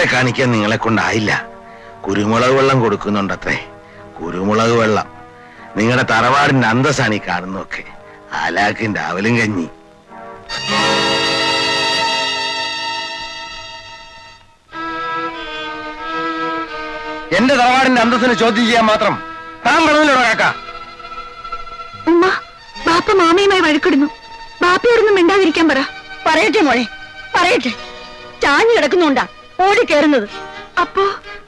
ഡോക്ടറെ കാണിക്കാൻ നിങ്ങളെ കൊണ്ടായില്ല. കുരുമുളക് വെള്ളം കൊടുക്കുന്നുണ്ടത്രേ. കുരുമുളക് വെള്ളം. നിങ്ങളുടെ തറവാടിന്റെ അന്തസ്സാണ് ഈ കാണുന്നൊക്കെ. ആലാക്കിന്റെ അവലും കഞ്ഞി. എന്റെ തറവാടിന്റെ അന്തസ്സിനെ ചോദ്യം ചെയ്യാൻ മാത്രം താൻ പറഞ്ഞല്ലോ കാക്ക. ഉമ്മ, ബാപ്പ മാമയുമായി വഴക്കിടുന്നു. ബാപ്പയോടൊന്നും മിണ്ടാതിരിക്കാൻ പറയട്ടെ മോളെ, പറയട്ടെ. ചാഞ്ഞു കിടക്കുന്നുണ്ടാ ഓടി കയറുന്നത്. അപ്പോ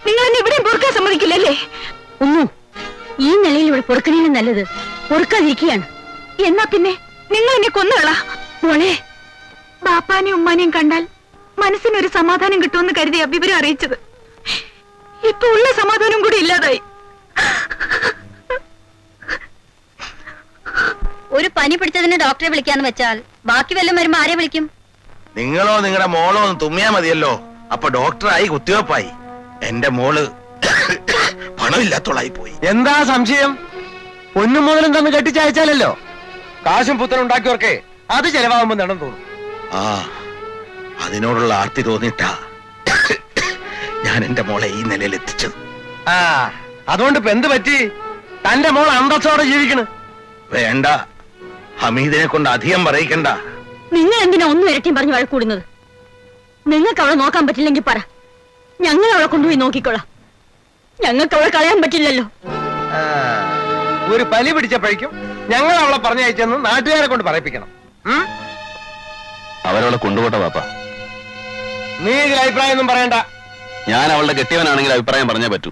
നിങ്ങൾ എന്നെ ഇവിടെയും പൊറുക്കാൻ സമ്മതിക്കില്ലല്ലേ? ഒന്നു, ഈ നിലയിൽ ഇവിടെ പൊറുക്കുന്നതിന് നല്ലത് പൊറുക്കാതിരിക്കുകയാണ്. എന്നാ പിന്നെ നിങ്ങൾ എന്നെ കൊന്നുകള മോളെ. ബാപ്പാനെയും ഉമ്മാനെയും കണ്ടാൽ മനസ്സിനൊരു സമാധാനം കിട്ടുമെന്ന് കരുതിയ വിവരം അറിയിച്ചത്. ഇപ്പൊ ഉള്ള സമാധാനം കൂടി ഇല്ലാതായി. ഒരു പനി പിടിച്ചതിന് ഡോക്ടറെ വിളിക്കാന്ന് വെച്ചാൽ ബാക്കി വല്ലതും വരുമ്പോ ആരെ വിളിക്കും? നിങ്ങളോ നിങ്ങളുടെ മോളോ ഒന്ന് തുമ്മിയാ മതിയല്ലോ, അപ്പൊ ഡോക്ടറായി കുത്തിവെപ്പായി. എന്റെ മോള് പണമില്ലാത്തോളായി പോയി. എന്താ സംശയം? പൊന്നും മുതലും തമ്മിൽ കെട്ടിച്ചയച്ചാലല്ലോ കാശും പുത്തനും ഉണ്ടാക്കിയവർക്ക് അത് ചെലവാകുമ്പോ നടന്നു തോന്നും. ആ, അതിനോടുള്ള ആർത്തി തോന്നിട്ടാ ഞാൻ എന്റെ മോളെ ഈ നിലയിൽ എത്തിച്ചത്. ആ, അതുകൊണ്ട് ഇപ്പൊ എന്ത് പറ്റി? തന്റെ മോൾ അന്തസ്സോടെ ജീവിക്കണ്. വേണ്ട, ഹമീദിനെ കൊണ്ട് അധികം പറയിക്കണ്ട. നിങ്ങൾ എന്തിനാ ഒന്നും ഇരട്ടിയും പറഞ്ഞ് വഴക്കൂടുന്നത്? നിങ്ങൾക്ക് അവളെ നോക്കാൻ പറ്റില്ലെങ്കിൽ പറ, ഞങ്ങൾ അവളെ കൊണ്ടുപോയി നോക്കിക്കോളാം. ഞങ്ങൾക്ക് അവളെ കളയാൻ പറ്റില്ലല്ലോ. ഒരു പലി പിടിച്ചപ്പോഴേക്കും ഞങ്ങൾ അവളെ പറഞ്ഞയച്ചെന്ന് നാട്ടുകാരെ കൊണ്ട് പറയിപ്പിക്കണം. അവരവളെ കൊണ്ടുപോട്ടെ പാപ്പ. നീ ഇതിൽ അഭിപ്രായം ഒന്നും പറയണ്ട. ഞാൻ അവളുടെ കെട്ടിയവനാണെങ്കിൽ അഭിപ്രായം പറഞ്ഞേ പറ്റൂ.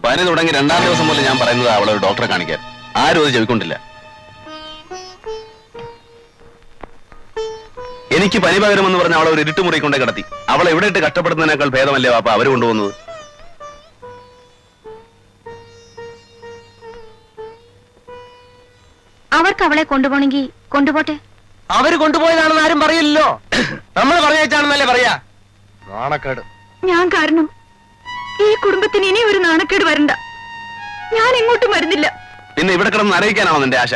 പനി തുടങ്ങി 2-ാം ദിവസം പോലെ ഞാൻ പറയുന്നത് അവളെ ഒരു ഡോക്ടറെ കാണിക്കാൻ. ആരും അത് ചെവിക്കൊണ്ടില്ല. എനിക്ക് പനി പകരുമെന്ന് പറഞ്ഞ അവളെ ഒരു ഇരുട്ടുമുറി കൊണ്ടേ കിടത്തി. അവളെ ഇവിടെ ഇട്ട് കഷ്ടപ്പെടുന്നതിനേക്കാൾ ഭേദമല്ലേ പാപ്പ അവര് കൊണ്ടുപോകുന്നത്? അവർക്ക് അവളെ കൊണ്ടുപോകണമെങ്കിൽ കൊണ്ടുപോട്ടെ. അവര് കൊണ്ടുപോയതാണെന്ന് ആരും പറയില്ലല്ലോ. നമ്മൾ പറഞ്ഞയച്ചാണെന്നല്ലേ പറയാ. നാണക്കേട്. ഞാൻ കാരണം ഈ കുടുംബത്തിന് ഇനി ഒരു നാണക്കേട് വരണ്ട. ഞാൻ എങ്ങോട്ടും വരുന്നില്ല. പിന്നെ ഇവിടെ കിടന്ന് അറിയിക്കാനാണോ നിന്റെ ആശ?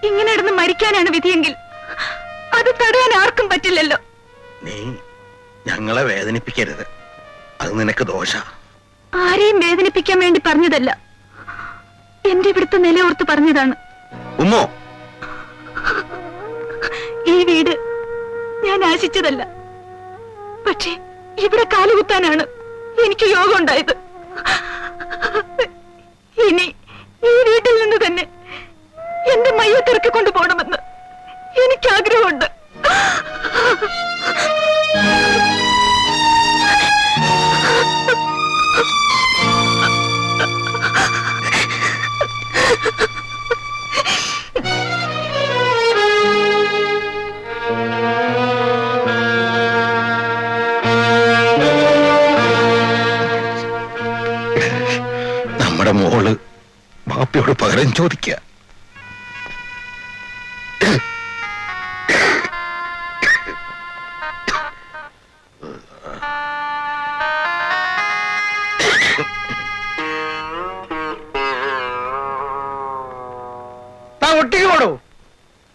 ഇങ്ങനെ ഇടന്ന് മരിക്കാനാണ് വിധിയെങ്കിൽ അത് തടയാൻ ആർക്കും പറ്റില്ലല്ലോ. നീ ഞങ്ങളെ വേദനിപ്പിക്കരുത്, അത് നിനക്ക് ദോഷ. ആരെയും വേദനിപ്പിക്കാൻ വേണ്ടി പറഞ്ഞതല്ല, എന്റെ ഇവിടുത്തെ നിലയോർത്ത് പറഞ്ഞതാണ്. ഉമ്മോ, ഈ വീട് ഞാൻ ആശിച്ചതല്ല, പക്ഷേ ഇവിടെ കാലുകുത്താനാണ് എനിക്ക് യോഗം ഉണ്ടായത്. ഇനി ഈ വീട്ടിൽ നിന്ന് തന്നെ എന്റെ മയ്യത്തിറക്കി കൊണ്ടുപോകണമെന്ന് എനിക്ക് ആഗ്രഹമുണ്ട്. നമ്മുടെ മോള് ബാപ്പയോട് പകരം ചോദിക്കുക. താൻ ഒട്ടിക്ക് പോടോ,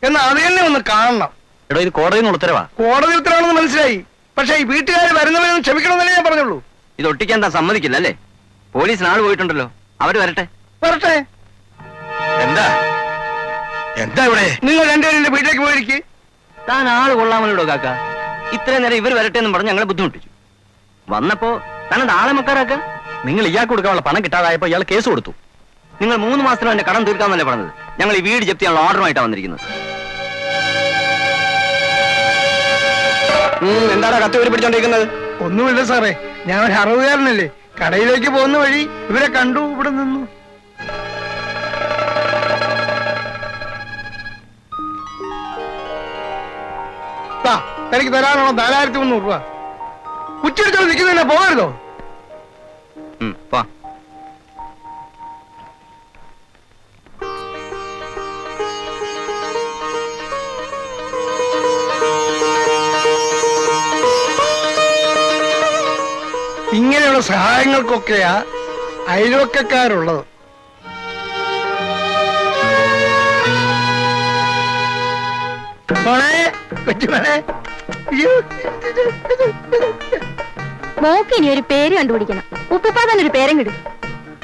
എന്നാ അത് തന്നെ ഒന്ന് കാണണം. എടോ, ഇത് കോടതിയിൽ നിന്ന് ഉത്തരവാ. കോടതി ഉത്തരവാണെന്ന് മനസ്സിലായി, പക്ഷെ ഈ വീട്ടുകാർ വരുന്നവരൊന്നും ക്ഷമിക്കണമെന്നല്ലേ ഞാൻ പറഞ്ഞുള്ളൂ. ഇത് ഒട്ടിക്കാൻ താൻ സമ്മതിക്കില്ല അല്ലേ? പോലീസിന് ആള് പോയിട്ടുണ്ടല്ലോ, അവര് വരട്ടെ. വരട്ടെ. എന്താ എന്താ ഇവിടെ? നിങ്ങൾ രണ്ടുപേരും എന്റെ വീട്ടിലേക്ക് പോയിരിക്കും. താൻ ആള് കൊള്ളാമല്ലോ കാക്ക. ഇത്രയും നേരം ഇവർ വരട്ടെ എന്നും പറഞ്ഞ് ഞങ്ങളെ ബുദ്ധിമുട്ടിച്ചു. വന്നപ്പോ താനത് ആളെ മക്കാരാക്ക. നിങ്ങൾ ഇയാൾക്ക് കൊടുക്കാനുള്ള പണം കിട്ടാതായപ്പോ ഇയാൾ കേസ് കൊടുത്തു. നിങ്ങൾ 3 മാസത്തിനും എന്റെ കടം തീർക്കാന്നല്ലേ പറഞ്ഞത്. ഞങ്ങൾ ഈ വീട് ജപ്തി ചെയ്യാനുള്ള ഓർഡറുമായിട്ടാണ് വന്നിരിക്കുന്നത്. എന്താണ് കത്തി ഒരു പിടിച്ചോണ്ടിരിക്കുന്നത്? ഒന്നുമില്ല സാറേ, ഞാൻ ഒരു അറവുകാരനല്ലേ. കടയിലേക്ക് പോകുന്ന വഴി ഇവരെ കണ്ടു, ഇവിടെ നിന്നു. തനിക്ക് തരാനുള്ള 4300 രൂപ. ഉച്ചടിച്ചോണ്ട് നിൽക്കുന്നതിനെ പോകരുതോ? ഇങ്ങനെയുള്ള സഹായങ്ങൾക്കൊക്കെയാ അയൽവക്കക്കാരുള്ളത്. കൊച്ചുമോനെ, അയ്യോ മോക്ക് ഇനി ഒരു പേര് കണ്ടുപിടിക്കണം. ഉപ്പുപ്പാ തന്നെ ഒരു പേരും കിടും.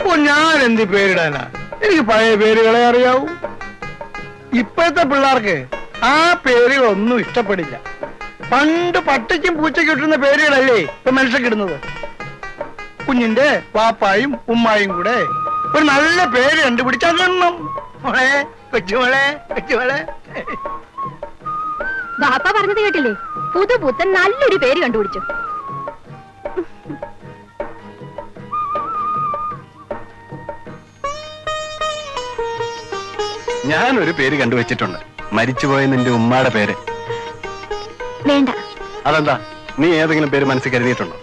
ഓ, ഞാൻ എന്ത് പേരിടാനാ? എനിക്ക് പഴയ പേരുകളെ അറിയാവൂ. ഇപ്പോഴത്തെ പിള്ളേർക്ക് ആ പേരുകളൊന്നും ഇഷ്ടപ്പെടില്ല. പണ്ട് പട്ടിക്കും പൂച്ചയ്ക്കും ഇട്ടുന്ന പേരുകളല്ലേ ഇപ്പൊ മനുഷ്യക്കിടുന്നത്. കുഞ്ഞിന്റെ പാപ്പായും ഉമ്മായും കൂടെ ഒരു നല്ല പേര് കണ്ടുപിടിച്ചാൽ മോളെ, കൊച്ചുമോളെ, കൊച്ചുമോളെ. ബാപ്പ പറഞ്ഞത് കേട്ടില്ലേ? പുതുപുത്തൻ നല്ലൊരു പേര് കണ്ടുപിടിച്ചു. ഞാനൊരു പേര് കണ്ടുവച്ചിട്ടുണ്ട്. മരിച്ചുപോയ നിന്റെ ഉമ്മാടെ പേര്. വേണ്ട. അതെന്താ? നീ ഏതെങ്കിലും പേര് മനസ്സിൽ കരുതിയിട്ടുണ്ടോ?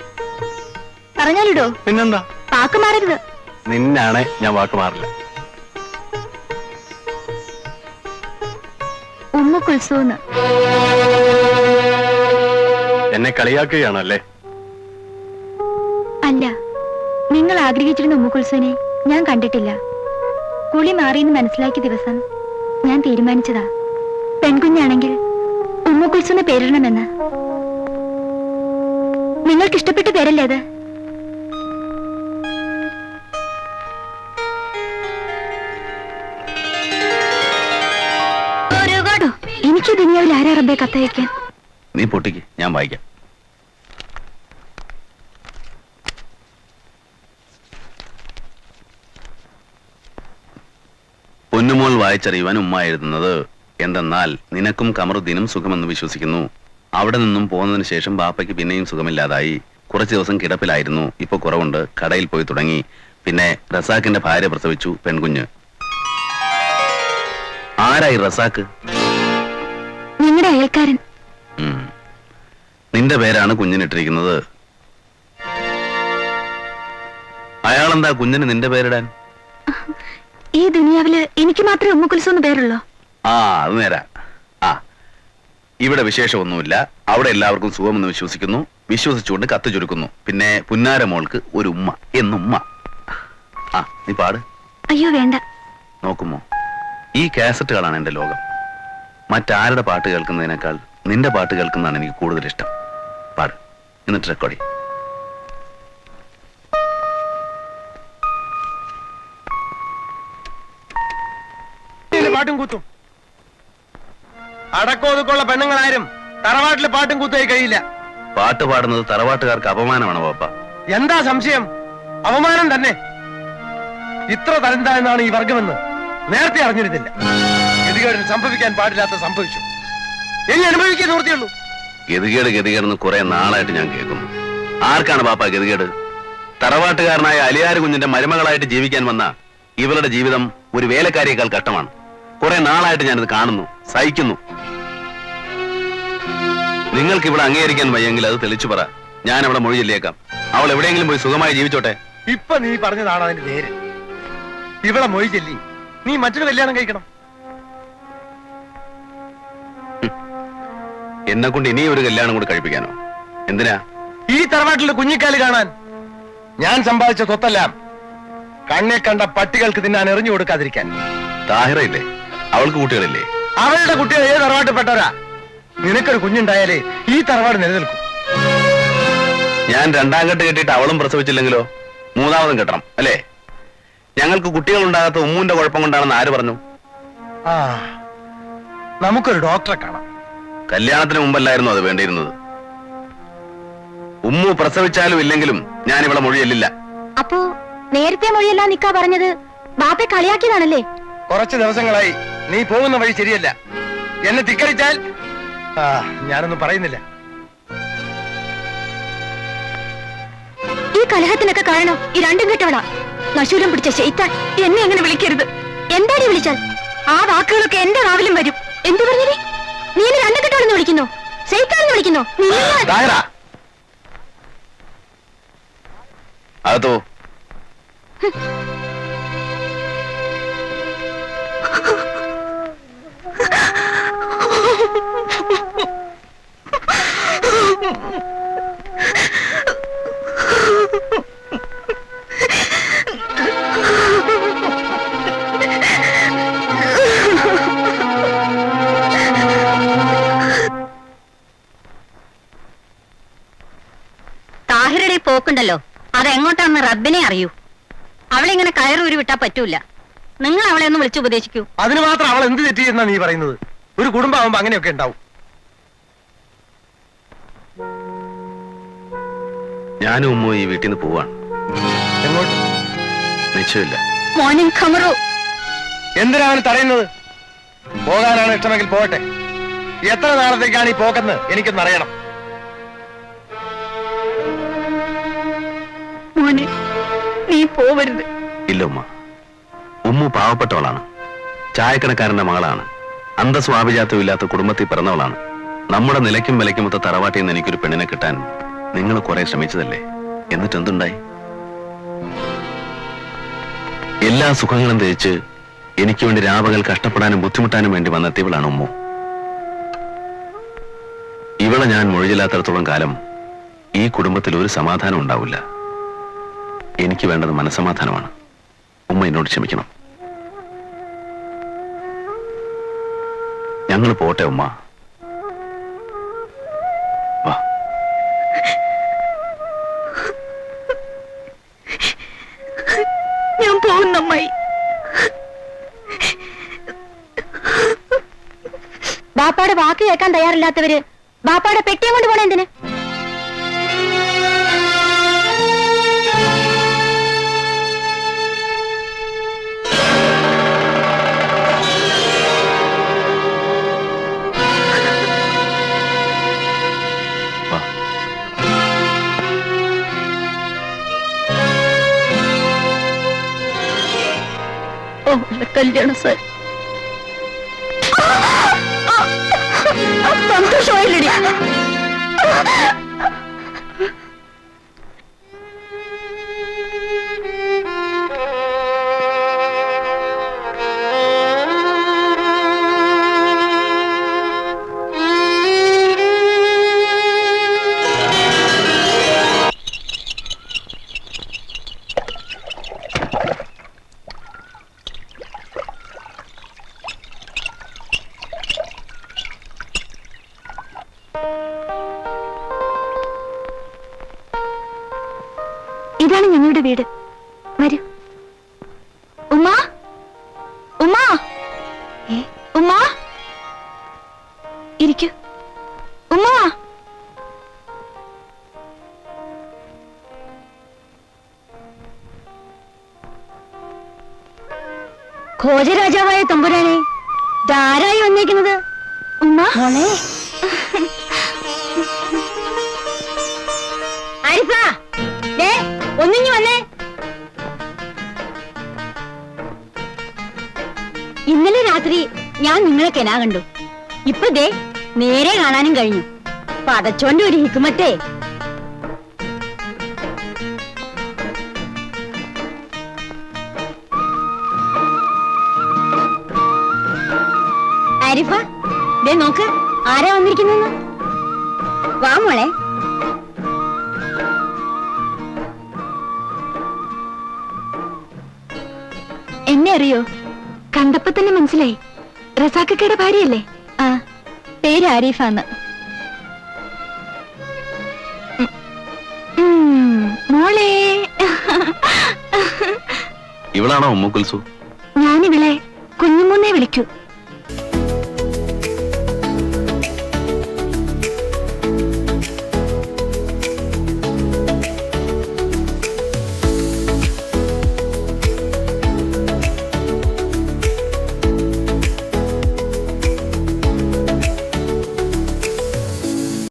പറഞ്ഞാലിടോ? പിന്നെന്താ? പാക്ക് മാറരുത്. നിന്നാണെ ഞാൻ വാക്ക് മാറില്ല. ഉമ്മുക്കുൽസൂന്ന്. എന്നെ കളിയാക്കുകയാണല്ലേ? അല്ല, നിങ്ങൾ ആഗ്രഹിച്ചിരുന്ന ഉമ്മുക്കുൽസുവിനെ ഞാൻ കണ്ടിട്ടില്ല. കുളി മാറിയെന്ന് മനസ്സിലാക്കിയ ദിവസം ഞാൻ തീരുമാനിച്ചതാ, പെൺകുഞ്ഞാണെങ്കിൽ ഉമ്മുക്കുൽസുന്ന് പേരിടണമെന്ന്. നിങ്ങൾക്ക് ഇഷ്ടപ്പെട്ട പേരല്ലേ അത്? എനിക്ക് ദുനിയാവിൽ ആരാ റബ്ബേ കത്തയക്കാൻ? നീ പൊട്ടിക്ക്, ഞാൻ വായിക്കാം. പൊന്നുമോൾ വായിച്ചറിയുവാൻ ഉമ്മ എഴുതുന്നത് എന്തെന്നാൽ നിനക്കും കമറുദ്ദീനും സുഖമെന്ന് വിശ്വസിക്കുന്നു. അവിടെ നിന്നും പോന്നതിന് ശേഷം ബാപ്പയ്ക്ക് പിന്നെയും സുഖമില്ലാതായി. കുറച്ചു ദിവസം കിടപ്പിലായിരുന്നു. ഇപ്പൊ കുറവുണ്ട്. കടയിൽ പോയി തുടങ്ങി. പിന്നെ റസാഖിന്റെ ഭാര്യ പ്രസവിച്ചു, പെൺകുഞ്ഞ്. ആരായി റസാഖ്? നിങ്ങളുടെ അയൽക്കാരൻ. നിന്റെ പേരാണ് കുഞ്ഞിനിട്ടിരിക്കുന്നത്. അയാളെന്താ കുഞ്ഞിന് നിന്റെ പേരിടാൻ? ഈ ദുനിയാവില് എനിക്ക് മാത്രമേ ഉമ്മുക്കുൽസൂന്ന് പേരുള്ളൂ. ആ, അത് നേരാ. ആ, ഇവിടെ വിശേഷമൊന്നുമില്ല. അവിടെ എല്ലാവർക്കും സുഖമെന്ന് വിശ്വസിക്കുന്നു. വിശ്വസിച്ചുകൊണ്ട് കത്ത് ചുരുക്കുന്നു. പിന്നെ പുന്നാര മോൾക്ക് ഒരു ഉമ്മ എന്നുമ്മ. ആ, നീ പാട്. അയ്യോ വേണ്ട. നോക്കുമോ, ഈ കാസറ്റുകളാണ് എന്റെ ലോകം. മറ്റാരുടെ പാട്ട് കേൾക്കുന്നതിനേക്കാൾ നിന്റെ പാട്ട് കേൾക്കുന്നതാണ് എനിക്ക് കൂടുതൽ ഇഷ്ടം. പാട്, എന്നിട്ട് റെക്കോർഡ് ചെയ്യും. പാട്ടും കൂത്തും അടക്കോതുക്കുള്ള പെണ്ണുങ്ങളാരും തറവാട്ടില് പാട്ടും കൂത്തായി കഴിയില്ല. പാട്ട് പാടുന്നത് തറവാട്ടുകാർക്ക് അപമാനമാണ് പാപ്പ. എന്താ സംശയം? അവമാനം തന്നെ. ഇത്ര തരംതാഴ്ന്നാണ് ഈ വർഗമെന്ന് നേരത്തെ അറിഞ്ഞിരുന്നില്ല. ഗതികേടിന് സംഭവിക്കാൻ പാടില്ലാത്ത സംഭവിച്ചു. ഇനി അനുഭവിക്കാൻ നിവൃത്തിയുള്ളൂ. ഗതികേടെന്ന് കുറെ നാളായിട്ട് ഞാൻ കേൾക്കുന്നു. ആർക്കാണ് പാപ്പ ഗതികേട്? തറവാട്ടുകാരനായ അലിയാർ കുഞ്ഞിന്റെ മരുമകളായിട്ട് ജീവിക്കാൻ വന്ന ഇവരുടെ ജീവിതം ഒരു വേലക്കാരിയേക്കാൾ കഷ്ടമാണ്. കുറെ നാളായിട്ട് ഞാനിത് കാണുന്നു, സഹിക്കുന്നു. നിങ്ങൾക്ക് ഇവിടെ അംഗീകരിക്കാൻ വയ്യെങ്കിൽ അത് തെളിച്ചു പറ. ഞാൻ അവിടെ മൊഴി ചൊല്ലിയേക്കാം. അവൾ എവിടെയെങ്കിലും പോയി സുഖമായി ജീവിച്ചോട്ടെ. ഇപ്പൊ നീ പറഞ്ഞതാണ് അതിന്റെ നേര്. ഇവിടെ മൊഴി ചൊല്ലി നീ മറ്റൊരു കല്യാണം കഴിക്കണം. എന്നെ കൊണ്ട് ഇനി ഒരു കല്യാണം കൂടി കഴിപ്പിക്കാനോ? എന്തിനാ? ഈ തറവാട്ടിലെ കുഞ്ഞിക്കാല് കാണാൻ. ഞാൻ സമ്പാദിച്ച സ്വത്തെല്ലാം കണ്ണെ കണ്ട പട്ടികൾക്ക് തിന്നാൻ എറിഞ്ഞു കൊടുക്കാതിരിക്കാൻ. താഹിറയില്ലേ? അവൾക്ക് കുട്ടികളില്ലേ? അവളുടെ കുട്ടികൾ ഏത് തറവാട്ടിൽപ്പെട്ടവരാ? നിനക്കൊരു കുഞ്ഞുണ്ടായാലേ ഈ തറവാട് നിലനിൽക്കും. ഞാൻ രണ്ടാം കെട്ട് കെട്ടിയിട്ട് അവളും പ്രസവിച്ചില്ലെങ്കിലോ? മൂന്നാമതും കെട്ടണം അല്ലേ? ഞങ്ങൾക്ക് കുട്ടികൾ ഉണ്ടാകാത്ത ഉമ്മുന്റെ കുഴപ്പം കൊണ്ടാണെന്ന് ആര് പറഞ്ഞു? ആ, നമുക്കൊരു ഡോക്ടറെ കാണാം. കല്യാണത്തിന് മുമ്പല്ലായിരുന്നു അത് വേണ്ടിയിരുന്നത്. ഉമ്മു പ്രസവിച്ചാലും ഇല്ലെങ്കിലും ഞാൻ ഇവിടെ മൊഴിയല്ലില്ല. അപ്പോ നേരത്തെ മൊഴിയല്ല നിക്കാ പറഞ്ഞത്? ബാപ്പെ കളിയാക്കിയതാണല്ലേ? കുറച്ച് ദിവസങ്ങളായി നീ പോകുന്ന വഴി ശരിയല്ല. എന്നെ ധിക്കരിച്ചാൽ ഞാനൊന്നും പറയുന്നില്ല. ഈ കലഹത്തിനൊക്കെ കാരണം ഈ രണ്ടും കെട്ടവളാ. നശൂരം പിടിച്ച ശൈത്താൻ. എന്നെ അങ്ങനെ വിളിക്കരുത്. എന്താടി വിളിച്ചാൽ ആ വാക്കുകളൊക്കെ എന്റെ നാവിലും വരും. എന്തു പറഞ്ഞേ? നീ എന്നെ രണ്ടും കെട്ടവളെന്ന് വിളിക്കുന്നോ? ശൈത്താനെന്ന് വിളിക്കുന്നോ? അതോ താഹിറുടെ ഈ പോക്കുണ്ടല്ലോ അതെങ്ങോട്ടാണെന്ന് റബ്ബിനെ അറിയൂ. അവളിങ്ങനെ കയറൂരി വിട്ടാ പറ്റൂല. നിങ്ങൾ അവളെ ഒന്ന് വിളിച്ചു ഉപദേശിക്കൂ. അതിന് മാത്രം അവൾ എന്ത് തെറ്റി എന്നാ നീ പറയുന്നത്? ഒരു കുടുംബമാകുമ്പോ അങ്ങനെയൊക്കെ ഉണ്ടാവും. ഞാനും ഉമ്മ ഈ വീട്ടിൽ നിന്ന് പോവാണ്. എങ്ങോട്ട്? നിശ്ചയമില്ല. മോർണിംഗ് ഖമറു. എന്തിനാണ് തടയുന്നത്? പോകാനാണ് ഇഷ്ടമെങ്കിൽ പോകട്ടെ. എത്ര നാളത്തേക്കാണ് ഈ പോക്കെന്ന് എനിക്കൊന്ന് അറിയണം. മോനെ, നീ പോവരുത്. ഇല്ല ഉമ്മ. ഉമ്മു പാവപ്പെട്ടവളാണ്. ചായക്കടക്കാരന്റെ മകളാണ്. അന്തസ്വാഭിജാത്യം ഇല്ലാത്ത കുടുംബത്തിൽ പിറന്നവളാണ്. നമ്മുടെ നിലയ്ക്കും വിലയ്ക്കുമൊത്ത തറവാട്ടിൽ നിന്ന് എനിക്കൊരു പെണ്ണിനെ കിട്ടാൻ നിങ്ങൾ കുറെ ശ്രമിച്ചതല്ലേ? എന്നിട്ട് എന്തുണ്ടായി? എല്ലാ സുഖങ്ങളും തേച്ച് എനിക്ക് വേണ്ടി രാപകൽ കഷ്ടപ്പെടാനും ബുദ്ധിമുട്ടാനും വേണ്ടി വന്നെത്തിയവളാണ് ഉമ്മു. ഇവളെ ഞാൻ മൊഴിയില്ലാത്തടത്തോളം കാലം ഈ കുടുംബത്തിൽ ഒരു സമാധാനം ഉണ്ടാവില്ല. എനിക്ക് വേണ്ടത് മനസ്സമാധാനമാണ്. ഉമ്മ എന്നോട് ക്ഷമിക്കണം. ഞങ്ങൾ പോട്ടെ ഉമ്മ. വാ. ഞാൻ പോകുന്നമ്മായി. ബാപ്പാടെ വാക്ക് കേൾക്കാൻ തയ്യാറില്ലാത്തവര് ബാപ്പാടെ പെട്ടിയും കൊണ്ട് പോണേ എന്തിന്? വാ. ഓ കല്യാണം സാർ സന്തോഷമായില്ലടി. ഇതാണ് ഞങ്ങളുടെ വീട്. വരൂ. ഉമ്മ, ഉമ്മ, ഉമ്മ, ഇരിക്കൂ. ഉമ്മ, ഘോജരാജാവായ തമ്പുരാനെ, ധാരായി വന്നേക്കുന്നത്. ഉമ്മ, ആരിഫ, ദേ ഒന്നിഞ്ഞു വന്നേ. ഇന്നലെ രാത്രി ഞാൻ നിങ്ങളെ കെനാ കണ്ടു. ഇപ്പൊ ദേ നേരെ കാണാനും കഴിഞ്ഞു. പടച്ചോന്റെ ഒരു ഹിക്കുമത്തേ. ആരിഫ, ദേ നോക്ക് ആരാ വന്നിരിക്കുന്നെന്ന്. വാ മോളെ. എന്നെ അറിയോ? കണ്ടപ്പോ തന്നെ മനസ്സിലായി. റസാക്കയുടെ ഭാര്യയല്ലേ? ആ, പേര് ആരിഫാന്ന്. മോളെ. ഇവളാണോ ഉമ്മു കുൽസു? ഞാനിവളെ കുഞ്ഞുമൂന്നേ വിളിക്കൂ.